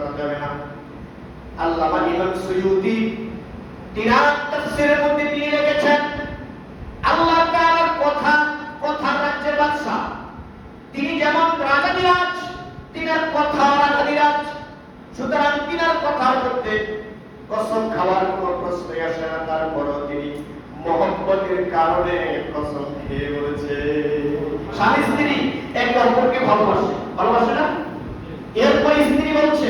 করা যাবে না। আল্লামা ইমাম সুয়ুতি তিনার তাফসীরের মধ্যে তিনি লিখেছেন, আল্লাহ তাআলার কথা রাজ্যের বাদশা, তিনি যেমন রাজাধিরাজ, তিনার কথা রাজাধিরাজ, সুতরাং তিনার কথার মধ্যে কসম খাওয়ার কোনো প্রশ্নই আসে না। তারপরও তিনি মহব্বতের কারণে কসম খেয়ে বলেছে। স্বামী স্ত্রী একে অপরকে ভালোবাসে না? এরপর স্ত্রী বলছে,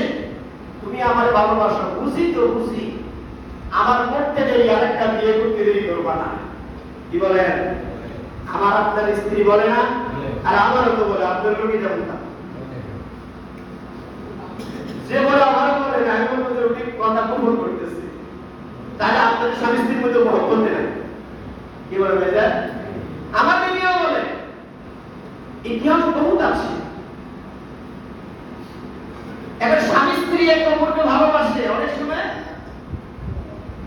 তুমি আমার ভালোবাসো, বুঝি তো বুঝি, আমার মরতে দেরি, আরেকটা বিয়ে করতে দেরি করবা না। কি বলেন? আমার আপনার স্ত্রী বলে না, আর আমারও তো বলে, আপনার রুগী যেমন যে বলে আমারও বলে না, আমি বলবো যে রুগী কথা কবুল করতেছে, তাহলে আপনাদের স্বামী স্ত্রীর মধ্যে মহব্বত নেই। কি বলে ভাইয়া? আমার বিবিও বলে, ইতিহাস বহুত আছে। এবার স্বামী স্ত্রী একে অপরকে ভালোবাসে, অনেক সময়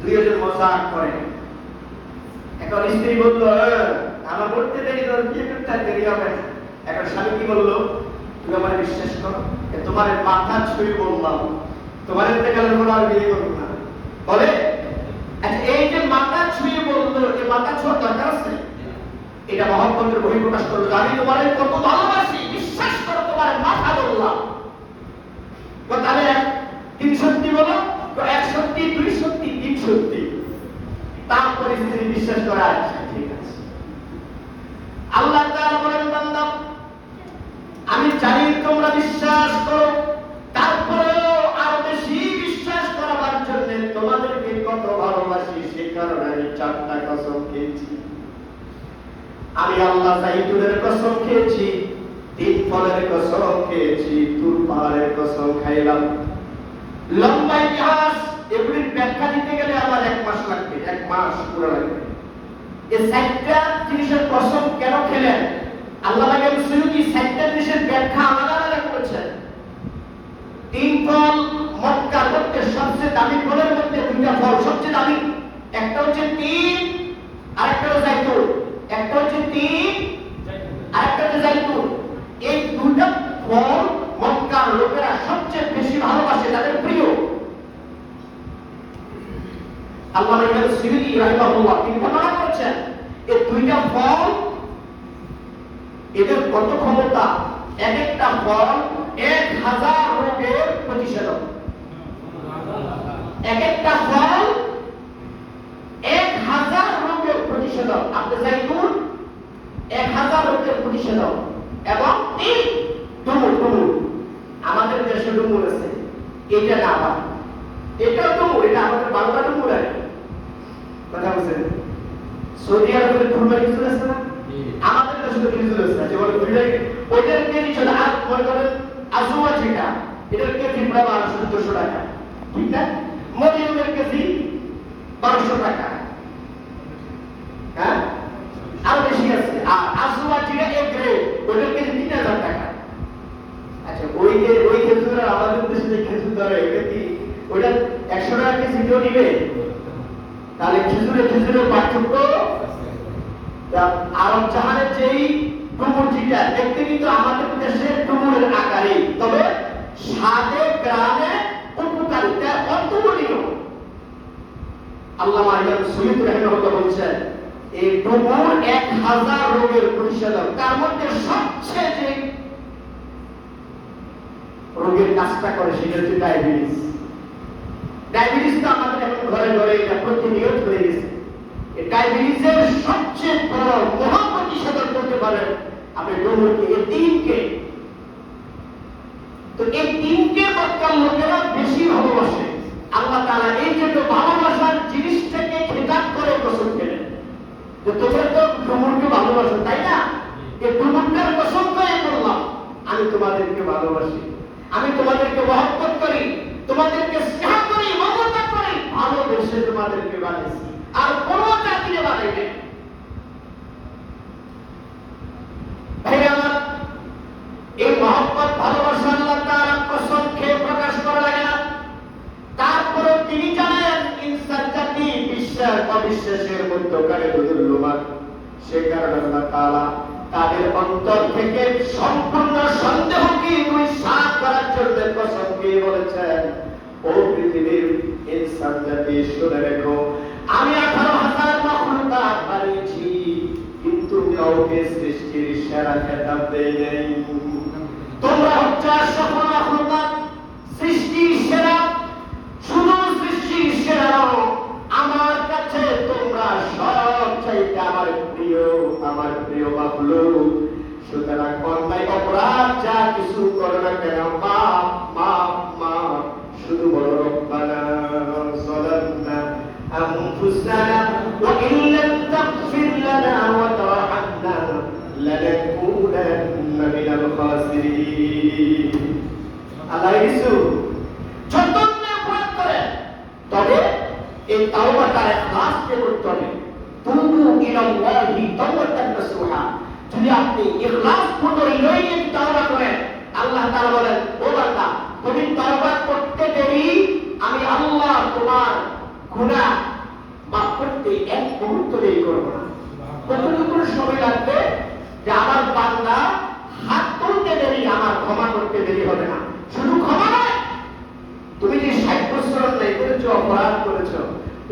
দুইজন মজাক করে। এখন স্ত্রী বললো, আমার বলতে দেরি, তোর বিয়ে করতে দেরি হবে না। এখন স্বামী কি বললো, তুমি আমার বিশ্বাস করো, তোমার মাথা ছুঁয়ে বললাম, তোমার ইন্তেকালের পর আর বিয়ে করবো না। বলে এই যে মাথা ছুঁয়ে বললো, এই মাথা ছোঁয়ার দরকার আছে? এটা মহব্বতের বহিঃপ্রকাশ করলো, আমি তোমার কত ভালোবাসি, বিশ্বাস করো, তোমার মাথা বললাম। তাহলে 3 সত্যি বলো, তো 1 সত্যি, 2 সত্যি, 3 সত্যি। তারপরে স্ত্রী বিশ্বাস করে, আচ্ছা ঠিক আছে। আল্লাহ তাআলা বলেন, বান্দা আমি জানি তোমরা বিশ্বাস করো, তারপরেও আরো বেশি বিশ্বাস করার জন্য তোমাদেরকে কত ভালোবাসি, সে কারণে আমি 4টা কসম খেয়েছি। আমি আল্লাহ জাইতুনের কসম খেয়েছি, 3 ফলের কসম খেয়েছি, তুর পাহাড়ের কসম খাইলাম। লম্বা ইতিহাস, এগুলির ব্যাখ্যা দিতে গেলে আমার 1 মাস লাগবে, 1 মাস পুরো লাগবে। এই 4টা জিনিসের কসম কেন খেলেন? আল্লাহ ইমাম সুয়ুতি 4টা জিনিসের ব্যাখ্যা আলাদা আলাদা করেছেন। 3 ফল মক্কার মধ্যে সবচেয়ে দামি ফলের মধ্যে 2টা ফল সবচেয়ে দামি, একটা হচ্ছে 3, আরেকটা হচ্ছে জাইতুন। একটা হচ্ছে 3, আরেকটা হচ্ছে জাইতুন। এই 2টা ফল মক্কার লোকেরা সবচেয়ে বেশি ভালোবাসে, তাদের প্রিয়। আল্লাহ ইমাম সুয়ুতি রাহিমাহুল্লাহ তিনি বর্ণনা করেছেন, এই 2টা ফল এদের কত ক্ষমতা, এক একটা ফল 1000 রোগের প্রতিষেধক। এক একটা ফল 1000 রোগের প্রতিষেধক। আপনি জাইতুন 1000 রোগের প্রতিষেধক। এবং 3 ডুমুর, আমাদের দেশে ডুমুর আছে, এটা না আবার এটাও ডুমুর, এটা আমাদের বাংলা ডুমুর আর কথা বলছেন। সৌদি আরবের ডুমুর কিছু আছে না, আমাদের দেশে তো কিছু আছে, যেমন ওইটার কেজি ছিল, আর মনে করেন আজুয়া যেটা, এটার কেজি প্রায় 1200-1400 টাকা, ঠিক না? মরিয়মের কেজি 1200 টাকা, হ্যাঁ, আরো বেশি আছে। আর আজুয়া যেটা এ গ্রেড, ওইটার কেজি 3000 টাকা। আচ্ছা, ওই খেজুর আর আমাদের দেশে যে খেজুর ধরে, ওইটা কি ওইটা 100 টাকা কেজি কেউ নিবে? তাহলে খেজুরের পার্থক্য। আরব জাহানের যেই ডুমুর যেটা দেখতে কিন্তু আমাদের দেশের ডুমুরের আকারে, তবে স্বাদে গ্রামে উপকারিতা অতুলনীয়। আল্লামা ইমাম সুয়ুতি রাহিমাহুল্লাহ বলছেন, এই ডুমুর 1000 রোগের প্রতিষেধক। তার মধ্যে সবচেয়ে যে রোগের কাজটা করে সেটা হচ্ছে ডায়াবেটিস। ডায়াবেটিস তো আমাদের এখন ঘরে ঘরে এটা প্রতিনিয়ত হয়ে গেছে। এই ডায়াবেটিসের সবচেয়ে বড় মহাপ্রতিষেধক করতে পারেন আপনি ডুমুরকে, এই 3কে। তো এই 3কে মক্কার লোকেরা বেশি ভালোবাসে। আল্লাহ তাআলা এই জন্য ভালোবাসার জিনিসটাকে খেতাব করে কসম খেলেন যে তোমরা তো ডুমুরকে ভালোবাসো, তাই না? এই ডুমুরটার কসম করে বললাম, আমি তোমাদেরকে ভালোবাসি, আমি তোমাদেরকে মহব্বত করি, তোমাদেরকে স্নেহ করি, মমতা করি, ভালোবেসে তোমাদেরকে বানিয়েছি, আর কোন জাতিকে বানাই নাই। ভাই আমার, এই মহব্বত ভালোবাসা আল্লাহ তাআলা কসম খেয়ে প্রকাশ করা লাগে না। তারপরে তিনি জানেন ইনসান জাতি বিশ্বাস অবিশ্বাসের মধ্যকারে দোদুল্যমান, সে কারণে আল্লাহ তাআলা তাদের অন্তর থেকে সম্পূর্ণ সন্দেহকে সাফ করার জন্য কসম খেয়ে বলেন, বলেছেন, ও পৃথিবীর ইনসান জাতি শুনে রেখো, আমি 18,000 মাখলুকাত বানিয়েছি, কিন্তু কাউকে সৃষ্টির সেরা খেতাব দেই নাই। তোমরা হচ্ছে সফল মাখলুকাত, সৃষ্টির সেরা। শুধু সৃষ্টির সেরা আমার কাছে তোমরা সবচাইতে আমার প্রিয় মাখলুক। সুতরাং অন্যায় অপরাধ যা কিছু করো না কেন, মাফ মাফ মাফ, শুধু বলো রব্বানা যালামনা আনফুসানা ওয়া ইন লাম তাগফির লানা ওয়া তারহামনা লানাকুনান্না মিনাল খাসিরিন। আল্লাহ ইসু যত অপরাধ করে, তবে এই তাওবাটা ইখলাস দিয়ে করতে হবে। তুবু ইলাল্লাহি তাওবাতান নাসুহা। যদি আপনি ইখলাস পূর্ণ হৃদয় নিয়ে তাওবা করেন, আল্লাহ তাআলা বলেন, ও বান্দা তুমি তাওবা করতে দেরি, আমি আল্লাহ তোমার গুনাহ মাফ করতে এক মুহূর্ত দেরি করব না। কতটুকু সময় লাগবে যে আমার বান্দা হাত তুলতে দেরি, আমার ক্ষমা করতে দেরি হবে না। শুধু ক্ষমা নয়, তুমি যে 60 বছর অন্যায় করেছো, অপরাধ করেছো,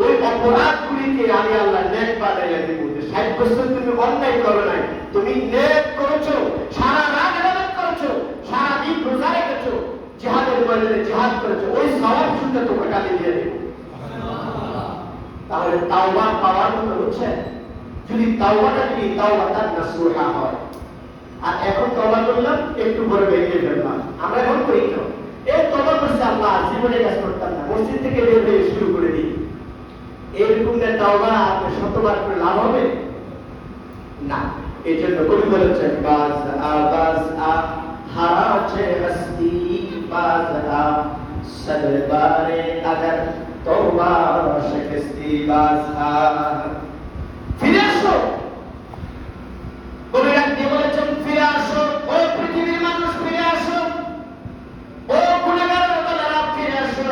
ওই অপরাধগুলিকে আমি আল্লাহ নেক বানাইয়া দিব। 60 বছর তুমি অন্যায় করো নাই, তুমি নেক করেছো, সারা রাত ইবাদত করেছো, সারা দিন রোজা রেখেছো, জিহাদের ময়দানে জিহাদ করেছো, ওই সওয়াব শুনতে তোমাকে আমি দিয়ে দেব। তাহলে তাওবা পাওয়ার মতো হচ্ছে যদি তাওবাতান নাসুহা হয়। আর এখন তওবা করলাম, একটু পরে ভেঙে ফেললাম, আমরা এখন করি তো এই তওবা করছি, আল্লাহ জীবনে কাজ করতাম না, মসজিদ থেকে বের হয়ে শুরু করে দিই, এরকম তাওবা আপনি শতবার করে লাভ হবে না। এই জন্য কবি বলেছেন, বাজ আ হারাছে হস্তি, বাজ আ সদরবারে আগার তওবা শিকস্তি, বাজ আ ফিরে আসো। কবি রাখতে বলেছেন, ফিরে আসো ও পৃথিবীর মানুষ, ফিরে আসো ও গুনাহগারের দলেরা, ফিরে আসো।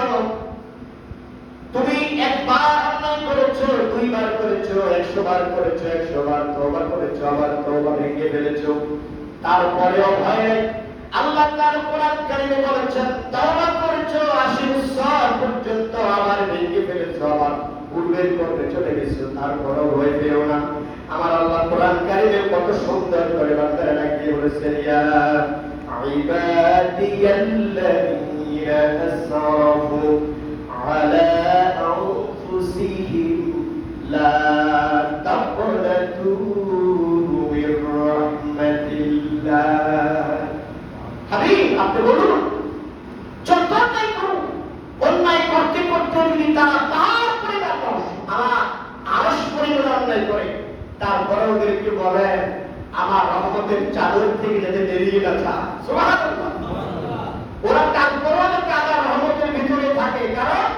তুমি একবার অন্যায় করেছো, দুইবার করেছো, 100 বার করেছো, 100 বার তওবা করেছো, আবার তওবা ভেঙে ফেলেছো, তারপরেও ভয় আল্লাহ তার কোরআন কারিমে বলেছেন, তওবা করেছো 80 বছর পর্যন্ত, আবার ভেঙে ফেলেছো, আবার পূর্বের পথে চলে গেছো, তারপরেও ভয় পেও না। আমার আল্লাহ কোরআন কারিমে কত সুন্দর করে বান্দারা ডাকিয়ে বলেছেন, ইয়া ইবাদিয়াল্লাযীনা আসরাফু আলা আনফুসিহিম লা তাকনাতু মির রাহমাতিল্লাহ। হাবিব আপনি বলুন, যত অন্যায় করুন, অন্যায় করতে করতে যদি তারা তার পরিবার আমার আরশ পরিবার অন্যায় করে, তারপরে ওদেরকে বলেন আমার রহমতের চাদর থেকে যাতে বেরিয়ে না যায়, সুবহানাল্লাহ। ওরা তারপরেও যাতে আমার রহমতের ভিতরে থাকে, কারণ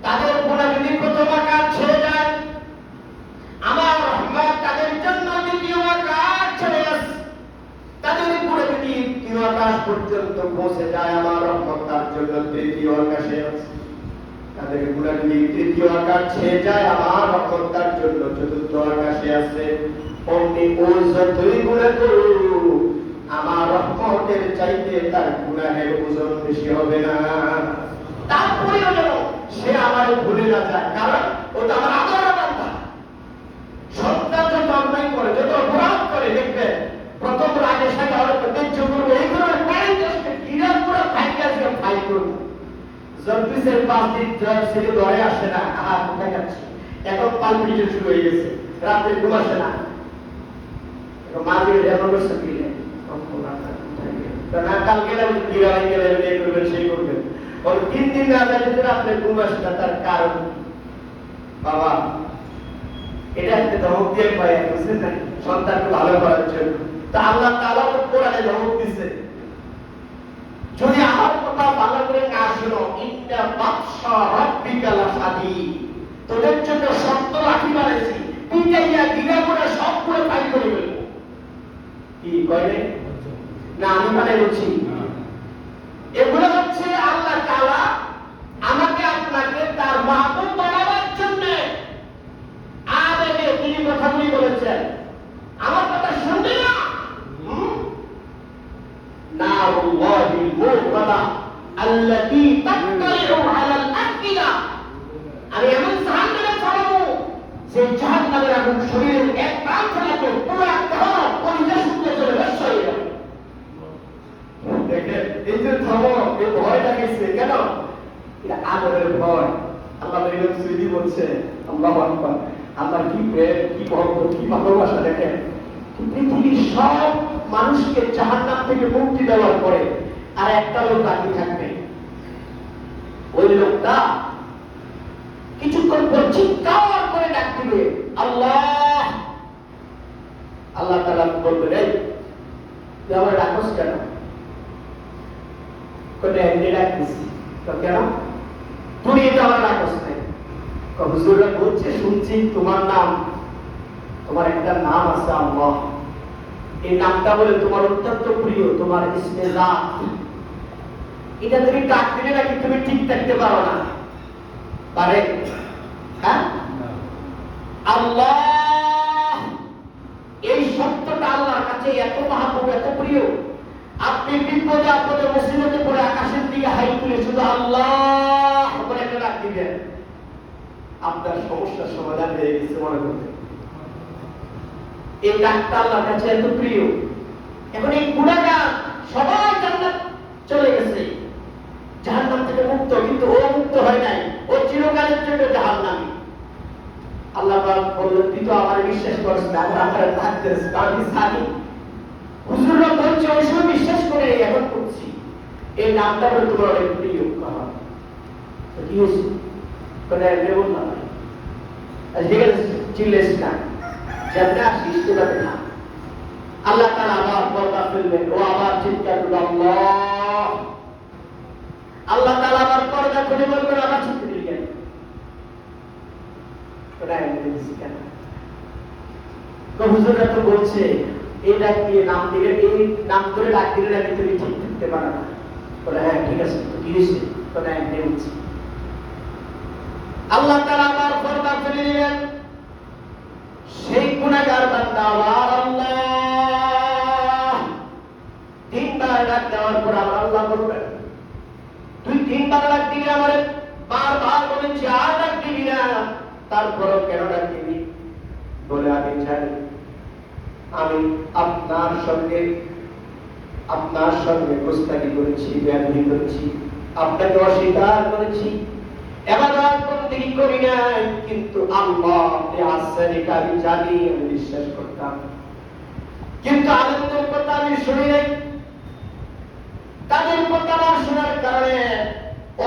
তাদের গুনাহ যদি প্রথম আকার ছেড়ে যায়, আমার রহমত তাদের জন্য দ্বিতীয় আকার ছেড়ে আসে। তাদের গুনাহ যদি দ্বিতীয় আকাশ পর্যন্ত পৌঁছে যায়, আমার রহমত তার জন্য তৃতীয় আকাশে আছে। তাদের গুনাহ যদি তৃতীয় আকাশ ছেড়ে যায়, আমার রহমত তার জন্য চতুর্থ আকাশে আছে। অমনি ও যতই গুনাহ করুক, আমার রহমতের চাইতে তার গুনাহের ওজন বেশি হবে না। তারপরেও যেন সে আমার ভুলে না যায়, কারণ ও তো আমার আদরের বান্দা। সন্তান যত অন্যায় করে, যত অপরাধ করে, দেখবেন প্রথম রাগে সাথে অনেক তেজ্য করবো, এই ধরনের প্রায় চেষ্টা কিরাম করে ফাইল করবো। জন্তুসের 5 দিন ছেলে ঘরে আসে না, আহা কোথায় যাচ্ছে, এখন পালপিটিশন শুরু হয়ে গেছে, রাতে ঘুম আসে না, মাঝে এমন করছে কিনে না, কাল গেলে গিরাই গেলে বিয়ে করবেন, সেই করবেন, ওর 3 দিন রাতে যদি আপনার ঘুম আসে না, তার কারণ বাবা এটা একটা ধমক দিয়ে পায়, বুঝলেন না, সন্তানকে ভালো করার জন্য। তা আল্লাহ তাআলা তো কোরআনে ধমক দিচ্ছে, যদি আমার কথা ভালো করে না শোনো, ইন্না বাতশা রাব্বিকা লাশাদীদ, তোদের জন্য শক্ত লাঠি বানাইছি, পিটাইয়া গিরামোড়া সব করে ফাইল করে ফেলবো। কি কয় না, আমি মানে বলছি এগুলো হচ্ছে আল্লাহ তাআলা আমাকে আপনাকে তার মাহবুব বানাবার জন্য আগে তিনি কথাগুলি বলেছেন। আমার কথা শুনবে না, নারুল্লাহিল মুগরাদা আল্লাতী আল্লাতী তাত্তালিউ আলাল আফিদা, আমি এমন জাহান্নামে ছাড়বো যে জাহান্নামের আগুন শরীরের এক প্রান্ত থেকে পুরো দেহ কলিজা শুনতে চলে নষ্ট হয়ে যাবে। দেখেন এই যে ধমক, এই ভয়টা গেছে কেন? এটা আদরের ভয়। আল্লাহ নবী সুইদি বলছে আল্লাহু আকবার, আল্লাহ কি প্রেম, কি মহব্বত, কি ভালোবাসা। দেখেন পৃথিবীর সব মানুষকে জাহান্নাম থেকে মুক্তি দেওয়ার পরে আর একটা লোক বাকি থাকবে। ওই লোকটা কিছুক্ষণ পর চিৎকার করে ডাক দিবে আল্লাহ। আল্লাহ তাআলা বলবেন এই তুই আমার ডাকস কেন? কোন এমনি ডাক দিছি তো কেন? তুই এটা আমার ডাকস নাই। হুজুররা বলছে শুনছি তোমার নাম, তোমার একটা নাম আছে আল্লাহ, এই নামটা বলে তোমার অত্যন্ত প্রিয়, তোমার ইসমে জাত, এটা তুমি ডাক দিলে নাকি তুমি ঠিক থাকতে পারো না? পারে? হ্যাঁ আল্লাহ, এই শব্দটা আল্লাহর কাছে এত মহাব্বত, এত প্রিয়। আপনি বিপদে আপদে মুসিবতে পড়ে আকাশের দিকে হাই তুলে শুধু আল্লাহ বলে একটা ডাক দিবেন, আপনার সমস্যার সমাধান হয়ে গেছে মনে করতে। এই ডাকটা আল্লাহর কাছে এত প্রিয়। এখন এই গুনাহগার সবাই জান্নাত চলে গেছে, জাহান্নাম থেকে মুক্ত, কিন্তু ও মুক্ত হয় নাই, ও চিরকালের জন্য জাহান্নামী। আল্লাহ পাক বললেন তুই তো আমার বিশ্বাস করিস না, আমার থাকতেছ আমি জানি। হুজুররা বলছে ওই সময় বিশ্বাস করে এখন করছি, এই নামটা বলে তোমার অনেক প্রিয়। তো কি হয়েছে? কোনে নেবো না আজকে চিল্লেস না, যেমন আসিস তোলাবে না। আল্লাহ তাআলা আবার পর্দা ফেলবেন, ও আবার চিৎকার করবে আল্লাহ। আল্লাহ তাআলা আবার পর্দা খুলে বলবেন আবার চিৎকার দিলেন, ওটা এমনি কেন? হুজুররা তো বলছে এই ডাক দিয়ে নাম দিলে, এই নাম ধরে ডাক দিলে নাকি তুমি ঠিক থাকতে পারো না। বলে হ্যাঁ ঠিক আছে, তো কি হয়েছে? ওটা এমনি হচ্ছে। আল্লাহ তাআলা আবার পর্দা ফেলে দিলেন, সেই গুনাহগার বান্দা আবার আল্লাহ তিনবার ডাক দেওয়ার পর আবার আল্লাহ বলবেন তুই তিনবার ডাক দিবি, আমারে বারবার বলেছি আর ডাক দিবি না, তারপরও কেন ডাক দিবি? বলে আমি জানি আমি আপনার সঙ্গে গোস্তাকি করেছি, বেয়াদবি করেছি, আপনাকে অস্বীকার করেছি, ইবাদত বন্দেগী করি নাই, কিন্তু আল্লাহ আপনি আছেন এটা আমি জানি, আমি বিশ্বাস করতাম, কিন্তু আনন্দের কথা আমি শুনি নাই। তাদের কথা না শোনার কারণে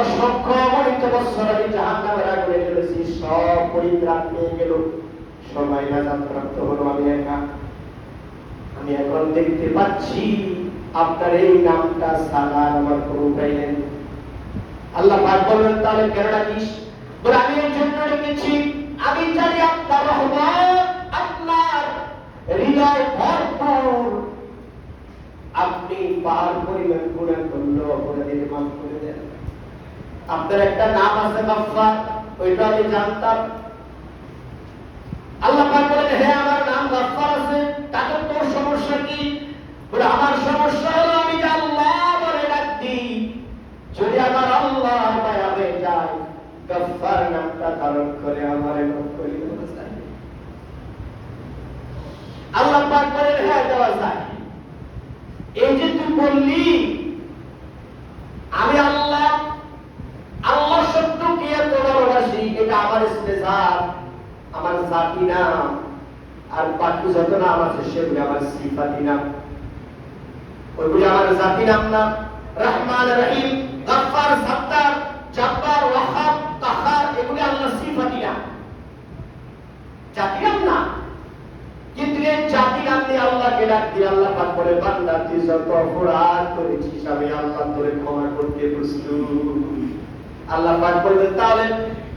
অসংখ্য অগণিত বছর আমি জাহান্নামের আগুনে জ্বলেছি, সব পরিত্রাণ পেয়ে গেল, সবাই নাজাত প্রাপ্ত হলো, আমি একা। আমি এখন দেখতে পাচ্ছি আপনার এই নামটা ছাড়া আমার কোনো উপায় নেই। আল্লাহ পাক বলেন তাহলে কেন ডাকিস? বলে আমি এই জন্য ডেকেছি, আমি জানি আপনার রহমত, আপনার হৃদয় ভরপুর, আপনি পাহাড় পরিমাণ গুনাহ করলে অপরাধীকে মাফ করে দেন। আপনার একটা নাম আছে গফফার, ওইটা আমি জানতাম। আল্লাহ পাক বলেন হ্যাঁ আমার নাম গফফার আছে, তাহলে তোর সমস্যা কি? বলে আমার সমস্যা হলো আমি আল্লাহ বলে ডাক দিই, যদি আমার আল্লাহ মায়া হয়ে যায় গফফার নামটা ধারণ করে আমারে মাফ করে দেওয়া যায়। আল্লাহ পাক বলেন হ্যাঁ দেওয়া যায়। এই যে তুই বললি আমি আল্লাহ শব্দকে এত ভালোবাসি, এটা আমার ইস্তেজাত, আমার জাতি নাম, আর বাকি যত নাম আছে সেগুলো আমার সিফাতি নাম। ওইগুলো আমার জাতি নাম না। রহমান, রহিম, গফফার, সত্তার, জব্বার, ওয়াহাব, কাহার, এগুলো আল্লাহ সিফাতি নাম, জাতি নাম না। কিন্তু এই জাতি নাম দিয়ে আল্লাহকে ডাক দিয়ে আল্লাহ পাক বলে বান্দা তুই যত অপরাধ করেছিস আমি আল্লাহ তোরে ক্ষমা করতে প্রস্তুত। আল্লাহ পাক বলবেন তাহলে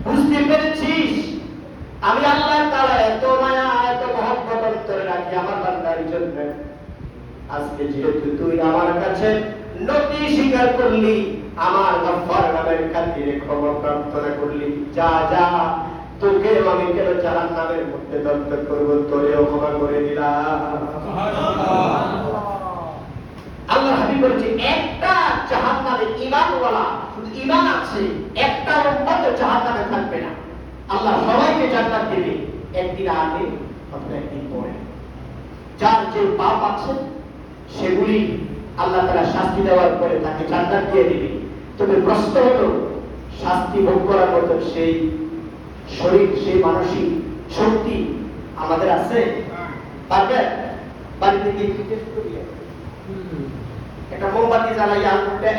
বুঝতে পেরেছিস আমি আল্লাহ তাআলা এত মায়া এত মহব্বত অন্তরে রাখি আমার বান্দার জন্য। আজকে যেহেতু তুই আমার কাছে নতি স্বীকার করলি, আমার গফফার নামের খাতিরে ক্ষমা প্রার্থনা করলি, যা যা তোকে আমি কেন জাহান্নামের মধ্যে দগ্ধ করবো, তোরেও ক্ষমা করে দিলাম। আল্লাহ হাবিব বলেছে একটা জাহান্নামে ঈমানওয়ালা, শুধু ঈমান আছে, একটা উম্মত জাহান্নামে থাকবে না। আল্লাহ সবাইকে জান্নাত দেবে, একদিন আগে অথবা একদিন পরে। যার যে পাপ আছে সেগুলি আল্লাহ তাআলা শাস্তি দেওয়ার পরে তাকে জান্নাত দিয়ে দিবে। তবে প্রশ্ন হলো, শাস্তি ভোগ করার মতো সেই শরীর, সেই মানসিক শক্তি আমাদের আছে? পারবে? বাড়িতে গিয়ে জিজ্ঞেস করি, একটা মোমবাতি জ্বালাইয়া আগুনটা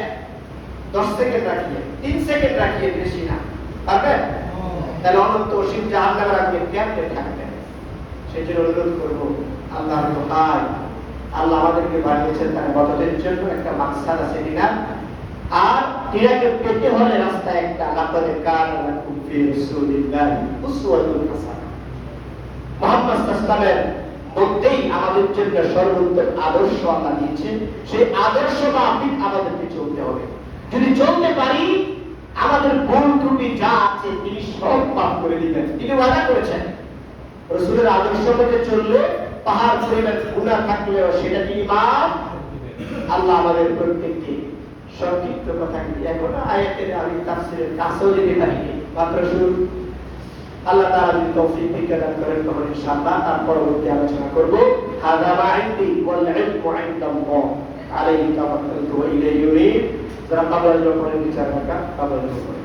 10 সেকেন্ড রাখিয়ে, 3 সেকেন্ড রাখিয়ে, বেশি না, পারবে? তাহলে অনন্ত অসীম জাহান্নামে রাখবেন, কেমনে থাকবেন? সেই জন্য অনুরোধ করবো, আল্লাহর দোহাই, আল্লাহ আমাদেরকে বানিয়েছেন তার মদতের জন্য, একটা মাকসাদ আছে কিনা। আর এটাকে পেতে হলে রাস্তা একটা, লাকাদ কানা লাকুম ফি রাসূলিল্লাহি উসওয়াতুন হাসানাহ। মুহাম্মদ সাল্লাল্লাহু আলাইহি মধ্যেই আমাদের জন্য সর্বোত্তম আদর্শ আল্লাহ দিয়েছেন। সেই আদর্শ মাফিক আমাদেরকে চলতে হবে। যদি চলতে পারি, আমাদের ভুল ত্রুটি যা আছে তিনি সব মাফ করে দিবেন। তিনি ওয়াদা করেছেন, রাসূলের আদর্শ মতে চললে পাহাড় পরিমাণ গুনাহ থাকলেও সেটা তিনি মাফ। আল্লাহ আমাদের প্রত্যেককে সংক্ষিপ্ত কথা এখন আয়াতের আমি তাফসীরের কাছেও যেতে পারি, মাত্র শুরু। আল্লাহ তাআলা যদি তৌফিক দান করেন তখন ইনশাআল্লাহ তার পরবর্তী আলোচনা করব। হাযা মা ইনদি ওয়াল ইলমু ইনদাল্লাহ আলাইহি তাওয়াক্কালতু ওয়া ইলাইহি উনীব। যারা কবরের উপরে বিচার রাখা, কবরের উপরে